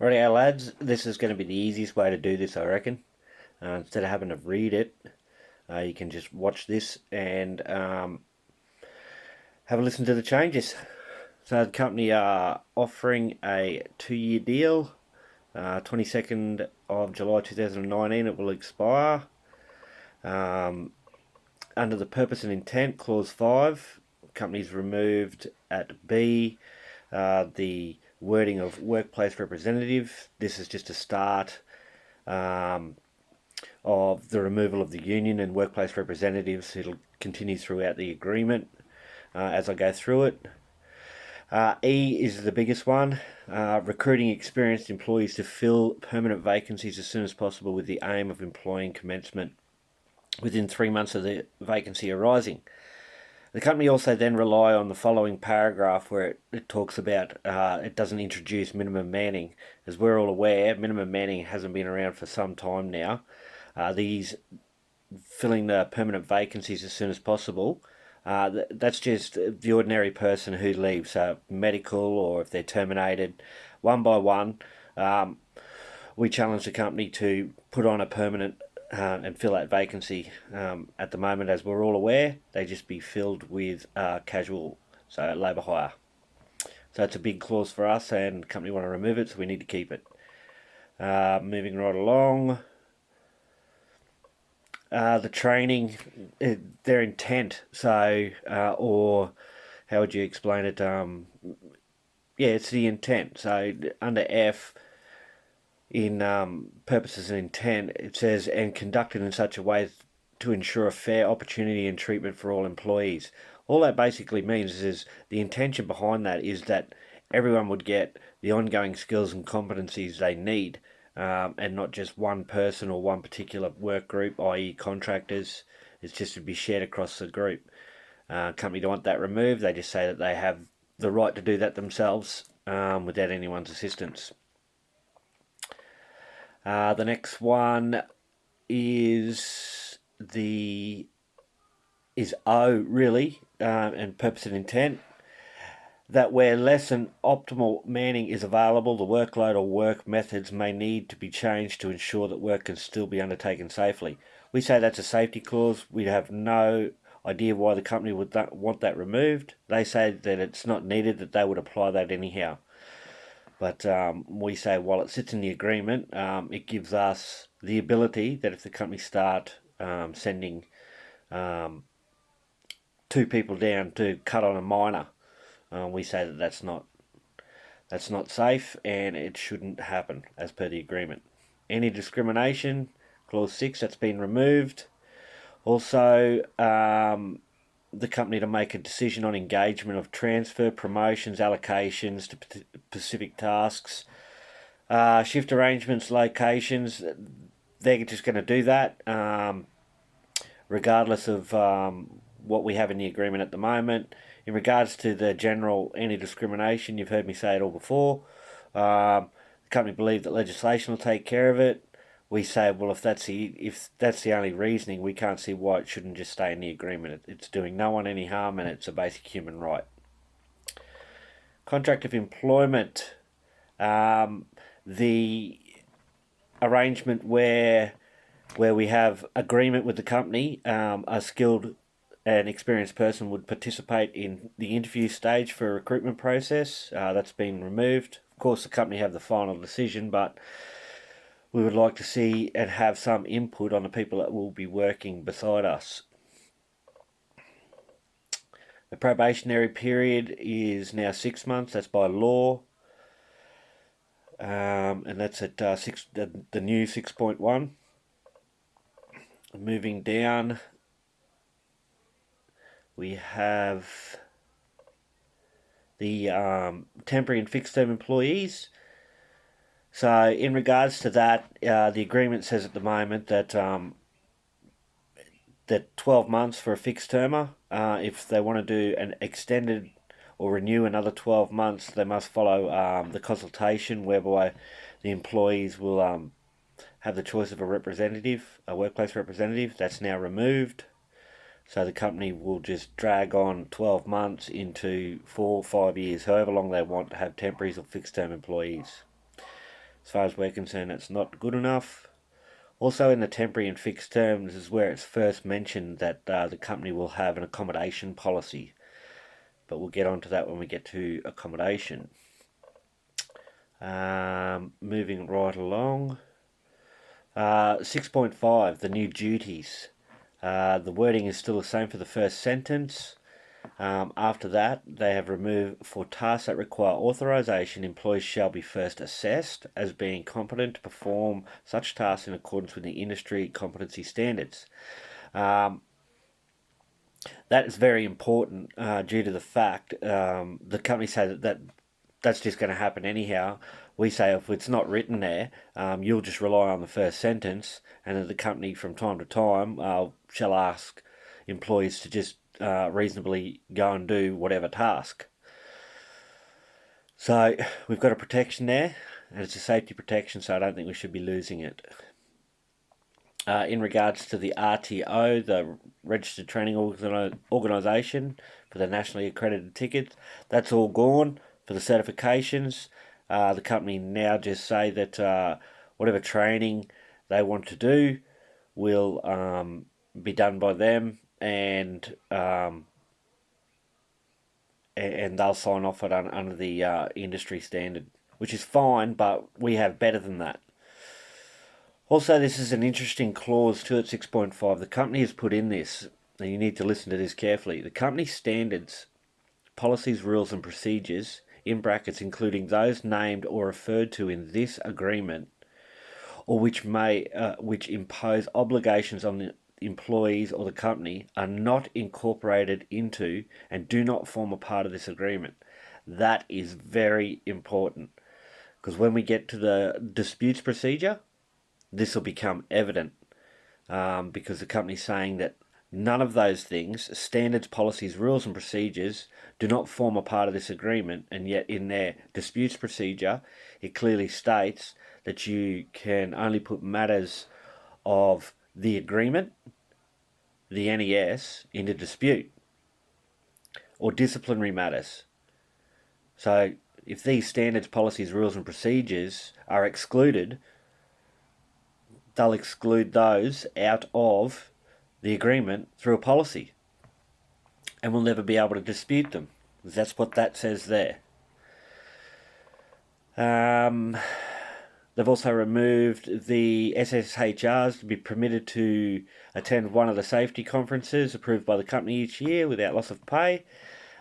Alrighty, lads, this is going to be the easiest way to do this, I reckon. Instead of having to read it, you can just watch this and have a listen to the changes. So the company are offering a 2-year deal. 22nd of July 2019 it will expire. Under the purpose and intent, clause 5, companies removed at B the wording of workplace representative. This is just a start of the removal of the union and workplace representatives. It'll continue throughout the agreement as I go through it. E is the biggest one. Recruiting experienced employees to fill permanent vacancies as soon as possible with the aim of employing commencement within 3 months of the vacancy arising. The company also then rely on the following paragraph where it talks about it doesn't introduce minimum manning. As we're all aware, minimum manning hasn't been around for some time now. These filling the permanent vacancies as soon as possible, that's just the ordinary person who leaves, so medical or if they're terminated, one by one. We challenge the company to put on a permanent and fill that vacancy. At the moment, as we're all aware, they just be filled with casual, so labour hire. So it's a big clause for us, and the company want to remove it, so we need to keep it. Moving right along. The training, their intent, so, or how would you explain it? It's the intent. So under F, in purposes and intent, it says, and conducted in such a way to ensure a fair opportunity and treatment for all employees. All that basically means is the intention behind that is that everyone would get the ongoing skills and competencies they need, and not just one person or one particular work group, i.e. contractors. It's just to be shared across the group. Company don't want that removed. They just say that they have the right to do that themselves without anyone's assistance. The next one is O, really, and purpose and intent. That where less than optimal manning is available, the workload or work methods may need to be changed to ensure that work can still be undertaken safely. We say that's a safety clause. We have no idea why the company would want that removed. They say that it's not needed, that they would apply that anyhow. But we say while it sits in the agreement, it gives us the ability that if the company start sending 2 people down to cut on a miner, we say that that's not safe and it shouldn't happen as per the agreement. Any discrimination, clause 6, that's been removed. Also, the company to make a decision on engagement of transfer, promotions, allocations to specific tasks, shift arrangements, locations. They're just going to do that regardless of what we have in the agreement at the moment. In regards to the general anti-discrimination, you've heard me say it all before. The company believes that legislation will take care of it. We say, well, if that's the only reasoning, we can't see why it shouldn't just stay in the agreement. It's doing no one any harm, and it's a basic human right. Contract of employment, the arrangement where we have agreement with the company, a skilled and experienced person would participate in the interview stage for a recruitment process. That's been removed. Of course, the company have the final decision, but we would like to see and have some input on the people that will be working beside us. The probationary period is now 6 months. That's by law. And that's at the new 6.1. Moving down, we have the temporary and fixed term employees. So in regards to that, the agreement says at the moment that 12 months for a fixed termer. If they want to do an extended or renew another 12 months, they must follow the consultation whereby the employees will have the choice of a representative, a workplace representative. That's now removed. So the company will just drag on 12 months into 4 or 5 years, however long they want to have temporaries or fixed term employees. As far as we're concerned, it's not good enough. Also, in the temporary and fixed terms is where it's first mentioned that the company will have an accommodation policy, but we'll get onto that when we get to accommodation. Moving right along. 6.5, the new duties. The wording is still the same for the first sentence. After that, they have removed, for tasks that require authorization, employees shall be first assessed as being competent to perform such tasks in accordance with the industry competency standards. That is very important due to the fact the company say that's just going to happen anyhow. We say if it's not written there, you'll just rely on the first sentence, and then the company from time to time shall ask employees to just reasonably go and do whatever task. So we've got a protection there, and it's a safety protection, so I don't think we should be losing it. In regards to the RTO, the Registered Training Organisation for the nationally accredited tickets, that's all gone for the certifications. The company now just say that whatever training they want to do will be done by them, and they'll sign off it under the industry standard, which is fine, but we have better than that. Also, this is an interesting clause to it, 6.5. The company has put in this, and you need to listen to this carefully. The company standards, policies, rules and procedures, in brackets, including those named or referred to in this agreement, or which impose obligations on the employees or the company, are not incorporated into and do not form a part of this agreement. That is very important, because when we get to the disputes procedure, this will become evident, because the company's saying that none of those things, standards, policies, rules and procedures, do not form a part of this agreement, and yet in their disputes procedure it clearly states that you can only put matters of the agreement, the NES, into dispute, or disciplinary matters. So if these standards, policies, rules and procedures are excluded, they'll exclude those out of the agreement through a policy, and we'll never be able to dispute them. That's what that says there. They've also removed the SSHRs to be permitted to attend one of the safety conferences approved by the company each year without loss of pay.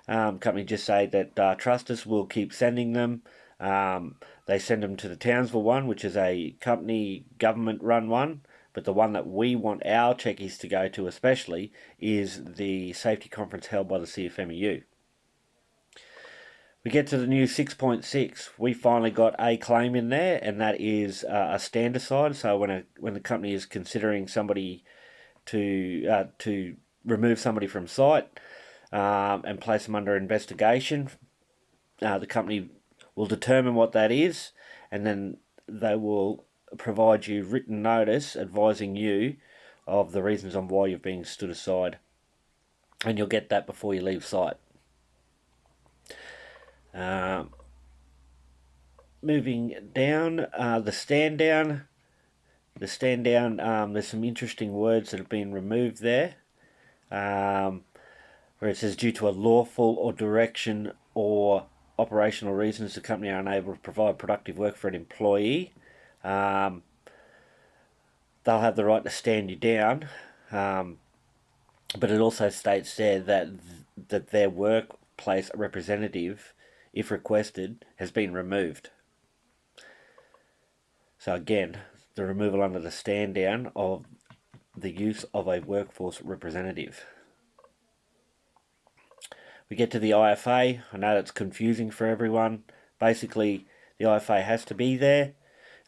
Company just say that Trusters will keep sending them. They send them to the Townsville one, which is a company government-run one, but the one that we want our checkies to go to especially is the safety conference held by the CFMEU. We get to the new 6.6. We finally got a claim in there, and that is a stand aside. So when the company is considering somebody to remove somebody from site and place them under investigation, the company will determine what that is, and then they will provide you written notice advising you of the reasons on why you're being stood aside, and you'll get that before you leave site. Moving down, the stand down. There's some interesting words that have been removed there, where it says due to a lawful or direction or operational reasons the company are unable to provide productive work for an employee. They'll have the right to stand you down, but it also states there that their workplace representative, if requested, has been removed. So again, the removal under the stand down of the use of a workforce representative. We get to the IFA. I know that's confusing for everyone. Basically, the IFA has to be there.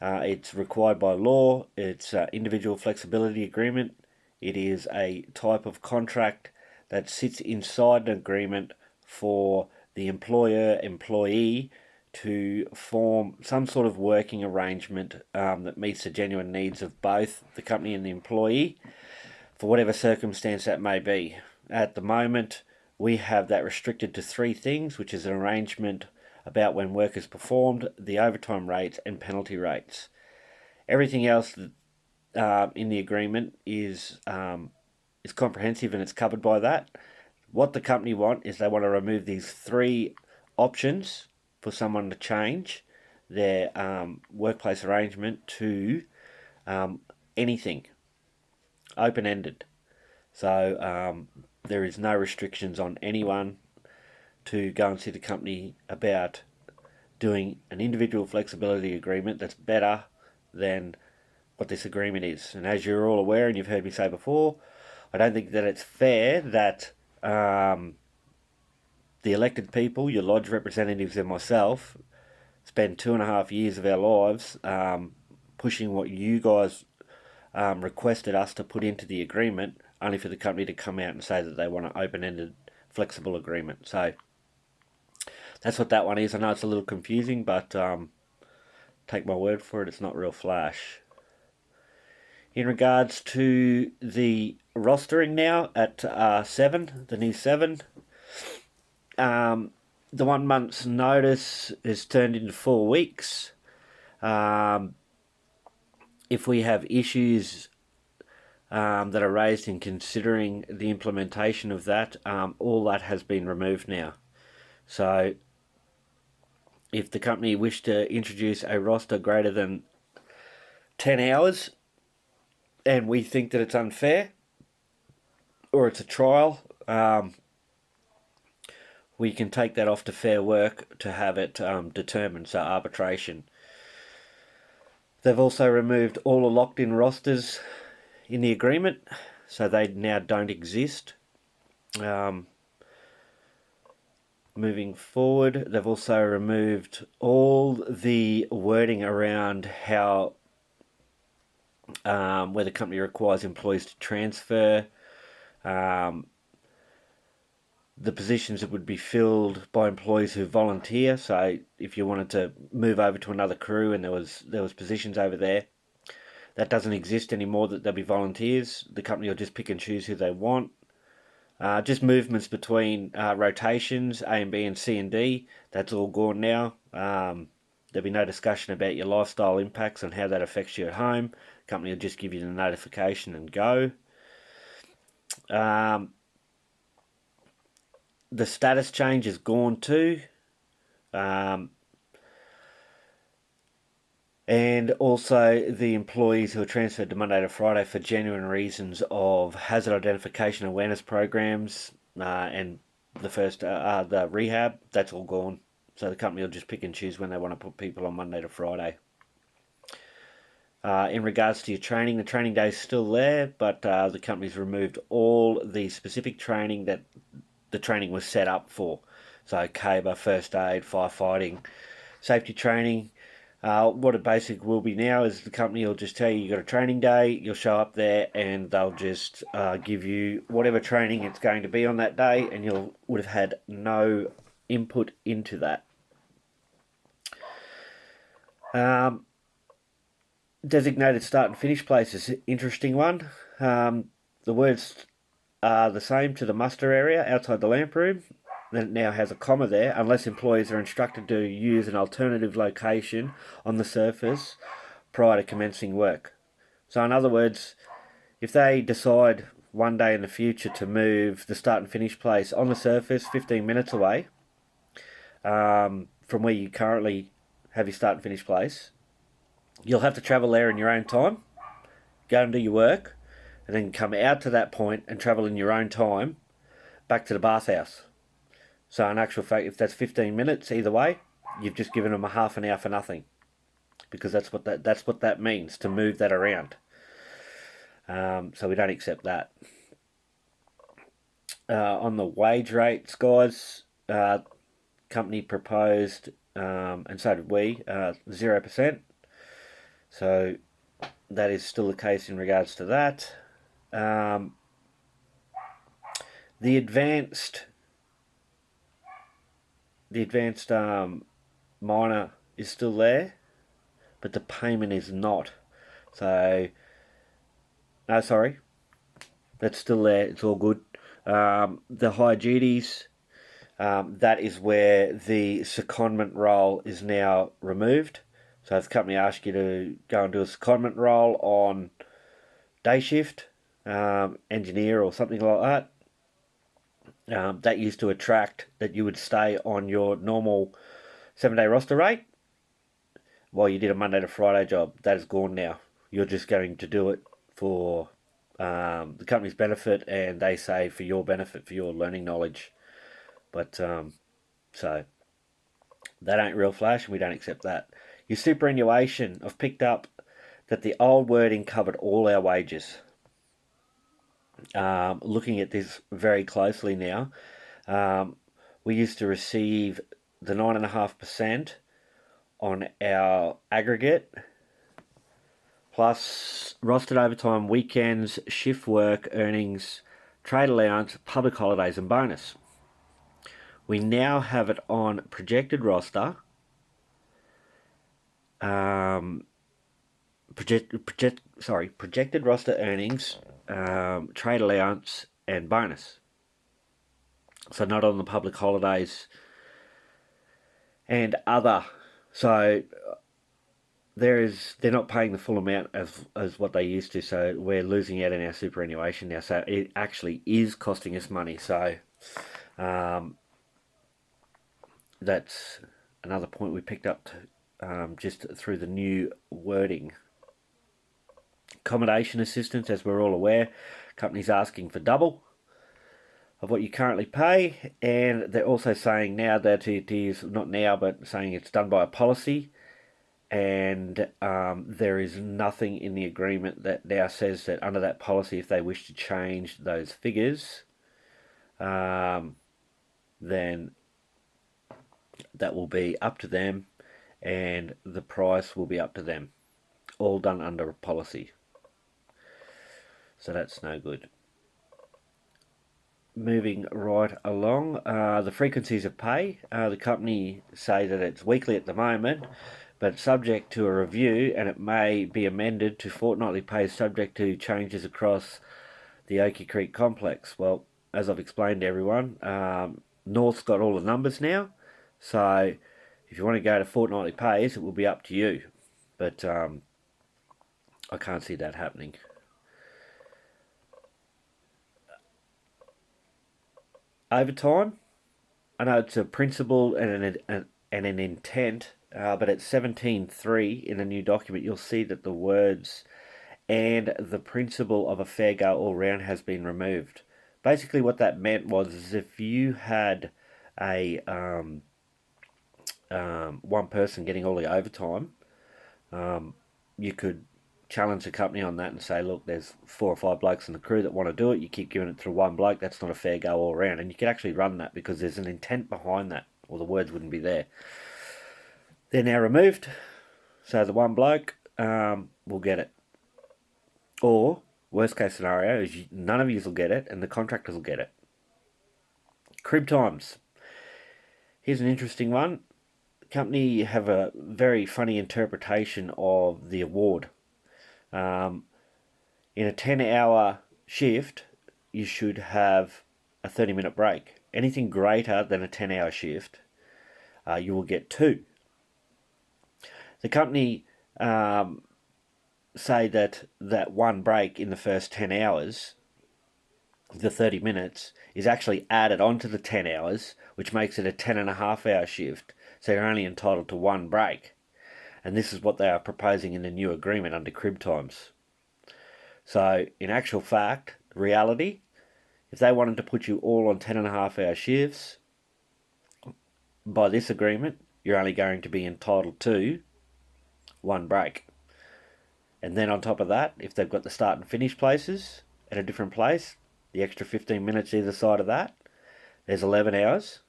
It's required by law. It's an individual flexibility agreement. It is a type of contract that sits inside an agreement for the employer-employee to form some sort of working arrangement that meets the genuine needs of both the company and the employee, for whatever circumstance that may be. At the moment, we have that restricted to three things, which is an arrangement about when work is performed, the overtime rates and penalty rates. Everything else in the agreement is comprehensive and it's covered by that. What the company want is they want to remove these 3 options for someone to change their workplace arrangement to anything, open-ended. So there is no restrictions on anyone to go and see the company about doing an individual flexibility agreement that's better than what this agreement is. And as you're all aware, and you've heard me say before, I don't think that it's fair that the elected people, your lodge representatives and myself, spend 2.5 years of our lives pushing what you guys requested us to put into the agreement, only for the company to come out and say that they want an open-ended flexible agreement. So that's what that one is. I know it's a little confusing, but take my word for it, it's not real flash. In regards to the rostering now at 7, the new 7, the 1 month's notice is turned into 4 weeks. If we have issues that are raised in considering the implementation of that, all that has been removed now. So if the company wished to introduce a roster greater than 10 hours and we think that it's unfair or it's a trial, we can take that off to Fair Work to have it determined, so arbitration. They've also removed all the locked-in rosters in the agreement, so they now don't exist. Moving forward, they've also removed all the wording around how where the company requires employees to transfer. The positions that would be filled by employees who volunteer. So if you wanted to move over to another crew and there was positions over there, that doesn't exist anymore, that they'll be volunteers. The company will just pick and choose who they want. Just movements between rotations, A and B and C and D, that's all gone now. There'll be no discussion about your lifestyle impacts and how that affects you at home. The company will just give you the notification and go. The status change is gone too. And also the employees who are transferred to Monday to Friday for genuine reasons of hazard identification awareness programs and the rehab, that's all gone. So the company will just pick and choose when they want to put people on Monday to Friday. In regards to your training, the training day is still there, but the company's removed all the specific training that the training was set up for. So CABA, first aid, firefighting, safety training. What it basically will be now is the company will just tell you got a training day, you'll show up there and they'll just give you whatever training it's going to be on that day, and you would have had no input into that. Designated start and finish place is an interesting one. The words are the same to the muster area outside the lamp room. Then it now has a comma there, unless employees are instructed to use an alternative location on the surface prior to commencing work. So in other words, if they decide one day in the future to move the start and finish place on the surface 15 minutes away from where you currently have your start and finish place, you'll have to travel there in your own time, go and do your work, and then come out to that point and travel in your own time back to the bathhouse. So in actual fact, if that's 15 minutes either way, you've just given them a half an hour for nothing, because that's what that means, to move that around. So we don't accept that. On the wage rates, guys, company proposed, and so did we, 0%. So that is still the case in regards to that. The advanced minor is still there, but the payment is not. So, no, sorry, that's still there. It's all good. The high duties, that is where the secondment role is now removed. So if the company asks you to go and do a secondment role on day shift, engineer or something like that, that used to attract that you would stay on your normal 7-day roster rate while you did a Monday to Friday job. That is gone now. You're just going to do it for the company's benefit, and they say for your benefit, for your learning knowledge. But so that ain't real flash, and we don't accept that. Your superannuation, I've picked up that the old wording covered all our wages. Looking at this very closely now, we used to receive the 9.5% on our aggregate, plus rostered overtime, weekends, shift work, earnings, trade allowance, public holidays, and bonus. We now have it on projected roster, projected roster earnings, trade allowance, and bonus. So not on the public holidays and other. So they're not paying the full amount as what they used to. So we're losing out in our superannuation now. So it actually is costing us money. So that's another point we picked up just through the new wording. Accommodation assistance, as we're all aware, companies asking for double of what you currently pay, and they're also saying now that it is not now, but saying it's done by a policy, and there is nothing in the agreement that now says that under that policy, if they wish to change those figures, then that will be up to them, and the price will be up to them. All done under a policy. So that's no good. Moving right along, the frequencies of pay. The company say that it's weekly at the moment, but subject to a review, and it may be amended to fortnightly pay subject to changes across the Oaky Creek complex. Well, as I've explained to everyone, North's got all the numbers now, so if you want to go to fortnightly pays, it will be up to you. But I can't see that happening. Overtime, I know it's a principle and an intent, but at 17.3 in the new document, you'll see that the words and the principle of a fair go all round has been removed. Basically, what that meant was if you had a one person getting all the overtime, you could challenge the company on that and say, look, there's 4 or 5 blokes in the crew that want to do it. You keep giving it through one bloke. That's not a fair go all around. And you could actually run that because there's an intent behind that, or the words wouldn't be there. They're now removed, so the one bloke will get it. Or, worst case scenario, is none of you will get it and the contractors will get it. Crib times. Here's an interesting one. The company have a very funny interpretation of the award. In a 10-hour shift, you should have a 30-minute break. Anything greater than a 10-hour shift, you will get 2. The company say that one break in the first 10 hours, the 30 minutes, is actually added onto the 10 hours, which makes it a 10.5-hour shift. So you're only entitled to 1 break. And this is what they are proposing in the new agreement under crib times. So, in actual fact, reality, if they wanted to put you all on 10.5-hour shifts, by this agreement, you're only going to be entitled to 1 break. And then on top of that, if they've got the start and finish places at a different place, the extra 15 minutes either side of that, there's 11 hours.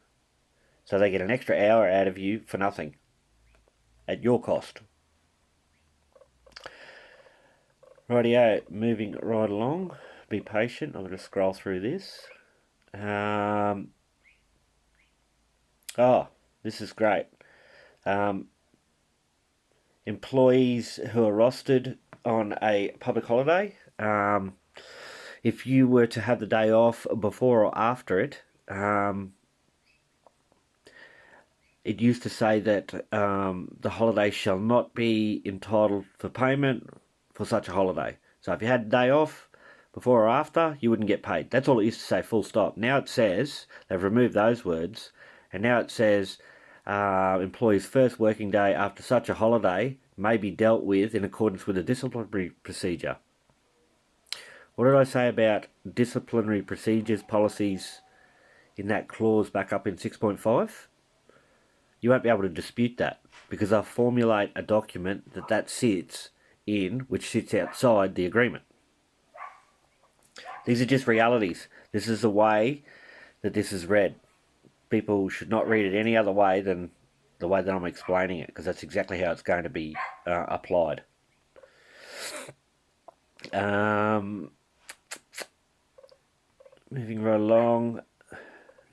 So they get an extra hour out of you for nothing, at your cost. Rightio, moving right along. Be patient, I'm going to scroll through this. This is great. Employees who are rostered on a public holiday, if you were to have the day off before or after it, it used to say that the holiday shall not be entitled for payment for such a holiday. So if you had a day off before or after, you wouldn't get paid. That's all it used to say, full stop. Now it says, they've removed those words, and now it says employee's first working day after such a holiday may be dealt with in accordance with a disciplinary procedure. What did I say about disciplinary procedures, policies in that clause back up in 6.5? You won't be able to dispute that because they'll formulate a document that sits in, which sits outside the agreement. These are just realities. This is the way that this is read. People should not read it any other way than the way that I'm explaining it, because that's exactly how it's going to be applied. Moving right along,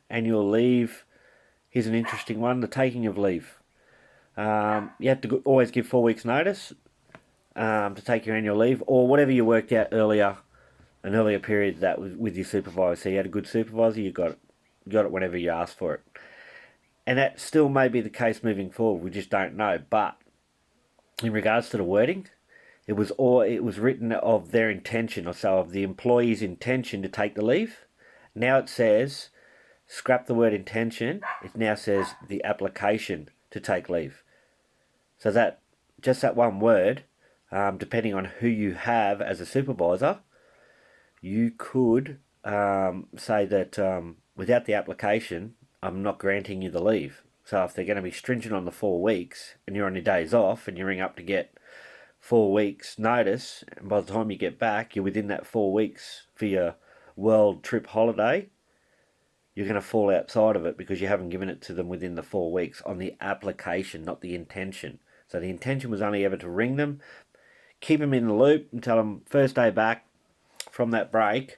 annual leave. Here's an interesting one, the taking of leave. You have to always give 4 weeks notice to take your annual leave, or whatever you worked out earlier, an earlier period that was with your supervisor. So you had a good supervisor, you got it whenever you asked for it. And that still may be the case moving forward, we just don't know. But in regards to the wording, it was written of their intention, or so of the employee's intention to take the leave. Now it says, scrap the word intention, it now says the application to take leave. So that, just that one word, depending on who you have as a supervisor, you could say that without the application, I'm not granting you the leave. So if they're going to be stringent on the 4 weeks and you're on your days off and you ring up to get 4 weeks notice, and by the time you get back, you're within that 4 weeks for your world trip holiday, you're going to fall outside of it because you haven't given it to them within the 4 weeks on the application, not the intention. So the intention was only ever to ring them, keep them in the loop and tell them first day back from that break,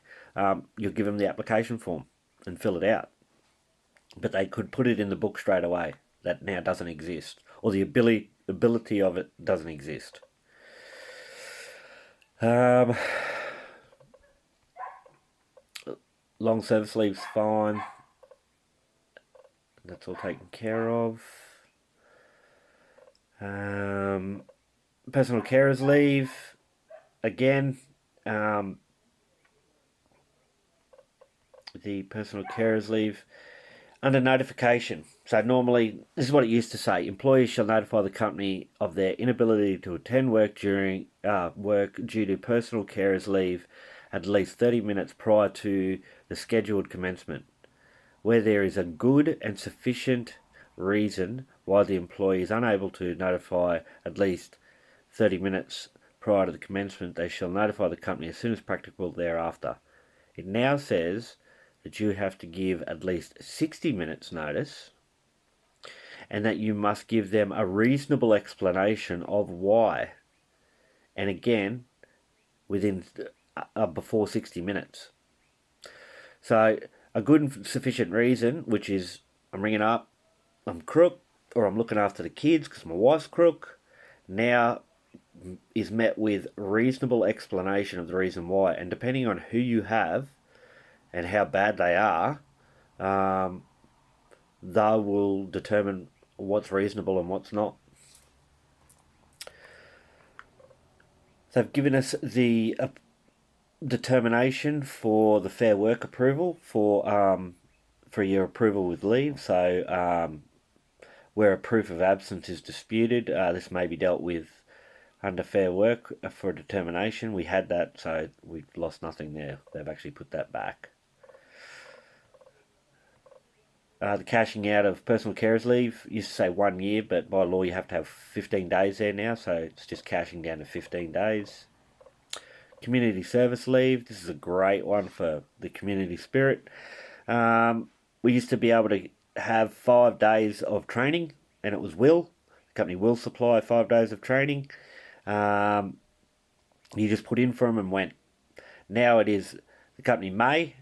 you'll give them the application form and fill it out. But they could put it in the book straight away. That now doesn't exist, or the ability of it doesn't exist. Long service leave's fine. That's all taken care of. Personal carers leave, again, the personal carers leave under notification. So normally, this is what it used to say: employees shall notify the company of their inability to attend work during work due to personal carers leave at least 30 minutes prior to the scheduled commencement, where there is a good and sufficient reason why the employee is unable to notify at least 30 minutes prior to the commencement. They shall notify the company as soon as practicable thereafter. It now says that you have to give at least 60 minutes notice, and that you must give them a reasonable explanation of why. And again, within before 60 minutes. So a good and sufficient reason, which is I'm ringing up, I'm crook, or I'm looking after the kids because my wife's crook, now is met with reasonable explanation of the reason why. And depending on who you have and how bad they are, they will determine what's reasonable and what's not. They've given us the determination for the Fair Work approval for your approval with leave. So where a proof of absence is disputed, this may be dealt with under Fair Work for determination. We had that, so we lost nothing there. They've actually put that back. The cashing out of personal carers leave used to say 1 year, but by law you have to have 15 days there now, so it's just cashing down to 15 days. Community service leave, this is a great one for the community spirit. We used to be able to have 5 days of training, and it was the company will supply 5 days of training. You just put in for them and went. Now it is the company may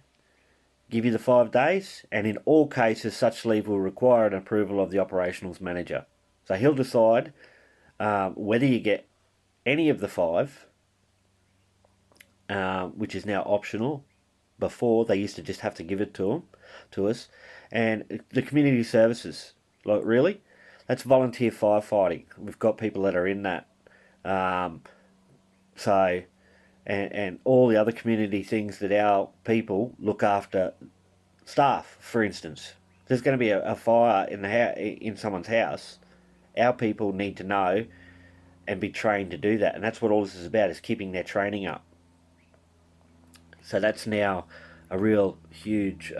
give you the 5 days, and in all cases such leave will require an approval of the operations manager. So he'll decide whether you get any of the 5, which is now optional. Before, they used to just have to give it to us. And the community services, Like, really? That's volunteer firefighting. We've got people that are in that. Um, so, and all the other community things that our people look after staff, for instance. There's going to be a fire in someone's house. Our people need to know and be trained to do that. And that's what all this is about, is keeping their training up. So that's now a real huge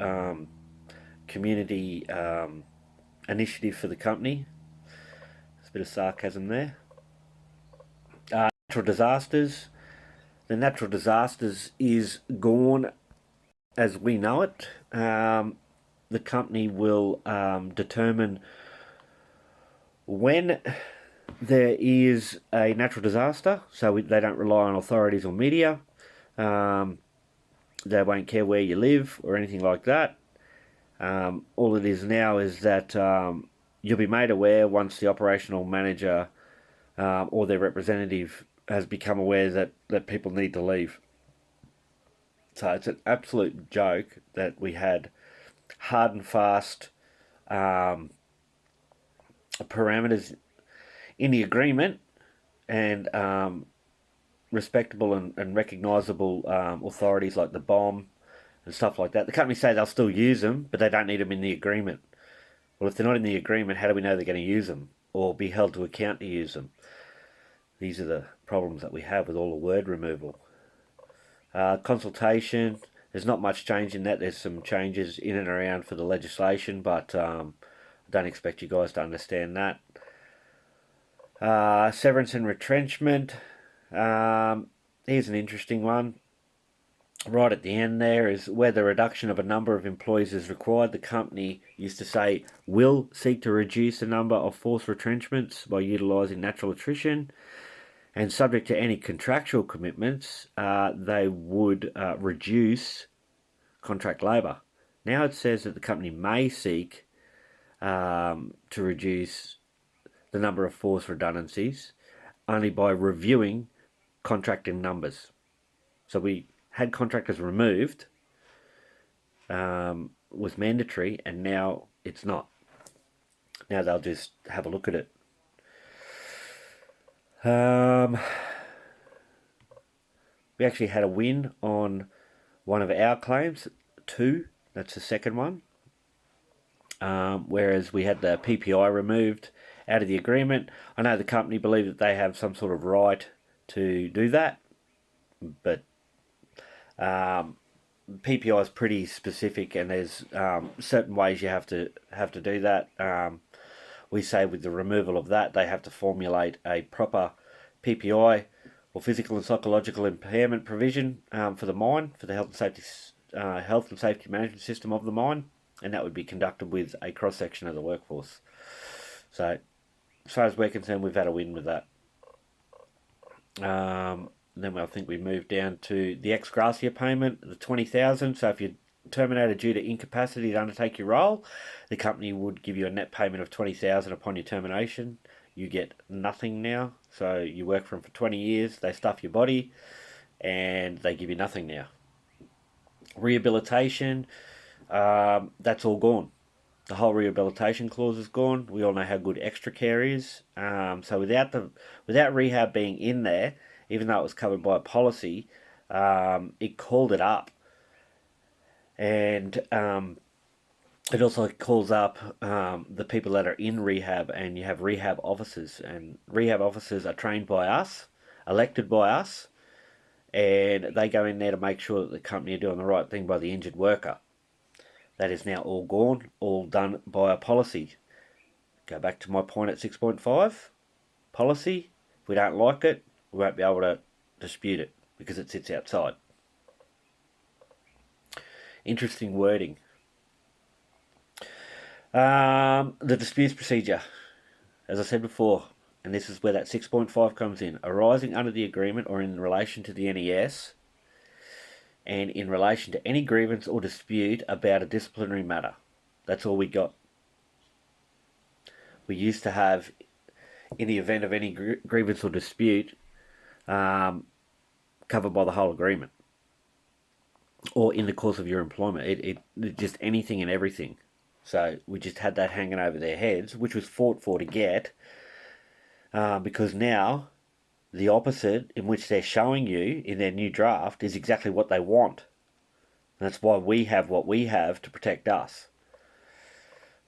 community initiative for the company. There's a bit of sarcasm there. Natural disasters. The natural disasters is gone as we know it. The company will determine when there is a natural disaster, so they don't rely on authorities or media. They won't care where you live or anything like that. All it is now is that you'll be made aware once the operational manager or their representative has become aware that people need to leave. So it's an absolute joke that we had hard and fast parameters in the agreement and respectable and recognisable authorities like the BOM and stuff like that. The company say they'll still use them, but they don't need them in the agreement. Well, if they're not in the agreement, how do we know they're going to use them or be held to account to use them? These are the problems that we have with all the word removal. Consultation, there's not much change in that. There's some changes in and around for the legislation, but I don't expect you guys to understand that. Severance and retrenchment. Here's an interesting one. Right at the end there is where the reduction of a number of employees is required. The company used to say will seek to reduce the number of forced retrenchments by utilising natural attrition, and subject to any contractual commitments, they would reduce contract labour. Now it says that the company may seek to reduce the number of forced redundancies only by reviewing contracting numbers. So we had contractors removed, was mandatory, and now it's not. Now they'll just have a look at it. We actually had a win on one of our claims, 2, that's the second one. Whereas we had the PPI removed out of the agreement. I know the company believe that they have some sort of right to do that, but PPI is pretty specific, and there's certain ways you have to do that. We say with the removal of that, they have to formulate a proper PPI or physical and psychological impairment provision for the mine, for the health and safety management system of the mine, and that would be conducted with a cross section of the workforce. So, as far as we're concerned, we've had a win with that. Then I think we moved down to the ex gratia payment, the $20,000. So if you're terminated due to incapacity to undertake your role, the company would give you a net payment of $20,000 upon your termination. You get nothing now. So you work for them for 20 years, they stuff your body, and they give you nothing now. Rehabilitation, that's all gone. The whole rehabilitation clause is gone. We all know how good extra care is. So without rehab being in there, even though it was covered by a policy, it called it up. And it also calls up the people that are in rehab, and you have rehab officers. And rehab officers are trained by us, elected by us, and they go in there to make sure that the company are doing the right thing by the injured worker. That is now all gone, all done by a policy. Go back to my point at 6.5. Policy, if we don't like it, we won't be able to dispute it because it sits outside. Interesting wording. The disputes procedure, as I said before, and this is where that 6.5 comes in, arising under the agreement or in relation to the NES, and in relation to any grievance or dispute about a disciplinary matter. That's all we got. We used to have, in the event of any grievance or dispute, covered by the whole agreement, or in the course of your employment. It just anything and everything. So we just had that hanging over their heads, which was fought for to get, because now the opposite in which they're showing you in their new draft is exactly what they want. And that's why we have what we have to protect us.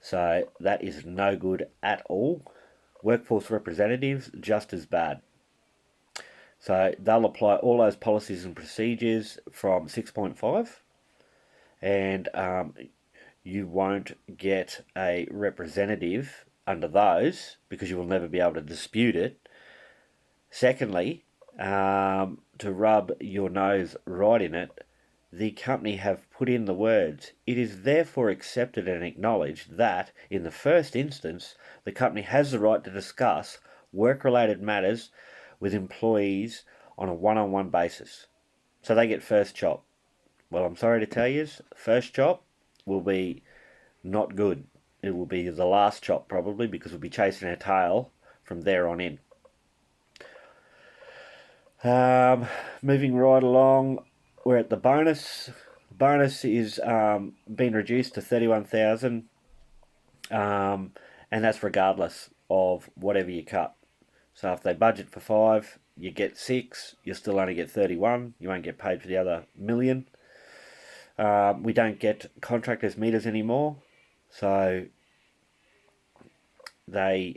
So that is no good at all. Workforce representatives, just as bad. So they'll apply all those policies and procedures from 6.5, and you won't get a representative under those because you will never be able to dispute it. Secondly, to rub your nose right in it, the company have put in the words, "It is therefore accepted and acknowledged that, in the first instance, the company has the right to discuss work-related matters with employees on a one-on-one basis." So they get first chop. Well, I'm sorry to tell you, first chop will be not good. It will be the last chop probably, because we'll be chasing our tail from there on in. Moving right along, we're at the bonus. Bonus is been reduced to 31,000, and that's regardless of whatever you cut. So if they budget for 5, you get 6. You still only get 31. You won't get paid for the other million. We don't get contractors' meters anymore, so those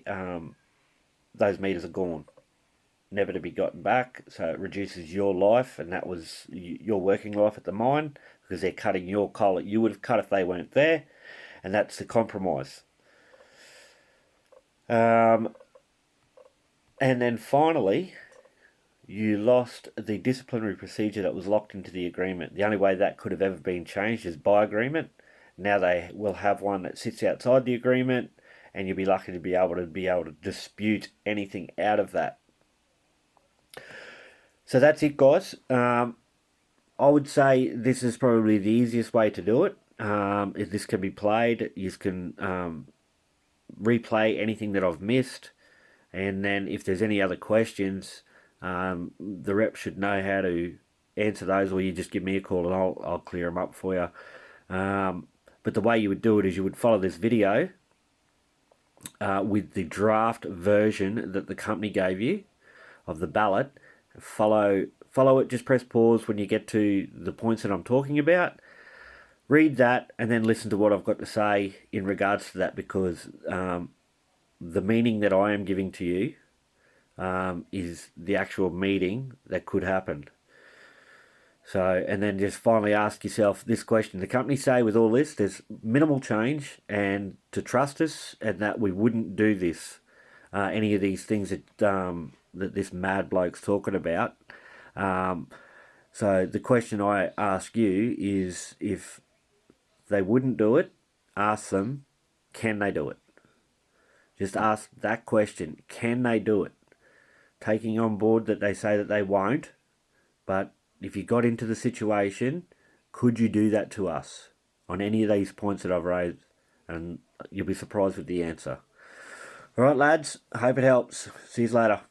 meters are gone, never to be gotten back. So it reduces your life, and that was your working life at the mine, because they're cutting your coal that you would have cut if they weren't there, and that's the compromise. And then finally, you lost the disciplinary procedure that was locked into the agreement. The only way that could have ever been changed is by agreement. Now they will have one that sits outside the agreement, and you'll be lucky to be able to dispute anything out of that. So that's it, guys. I would say this is probably the easiest way to do it. If this can be played, you can replay anything that I've missed, and then if there's any other questions, the rep should know how to answer those, or you just give me a call and I'll clear them up for you. But the way you would do it is you would follow this video with the draft version that the company gave you of the ballot. Follow it. Just press pause when you get to the points that I'm talking about. Read that and then listen to what I've got to say in regards to that, because the meaning that I am giving to you is the actual meeting that could happen. So, and then just finally ask yourself this question. The company say with all this, there's minimal change, and to trust us, and that we wouldn't do this, any of these things that that this mad bloke's talking about. So the question I ask you is, if they wouldn't do it, ask them, can they do it? Just ask that question, can they do it? Taking on board that they say that they won't, but if you got into the situation, could you do that to us on any of these points that I've raised? And you'll be surprised with the answer. All right, lads, I hope it helps. See you later.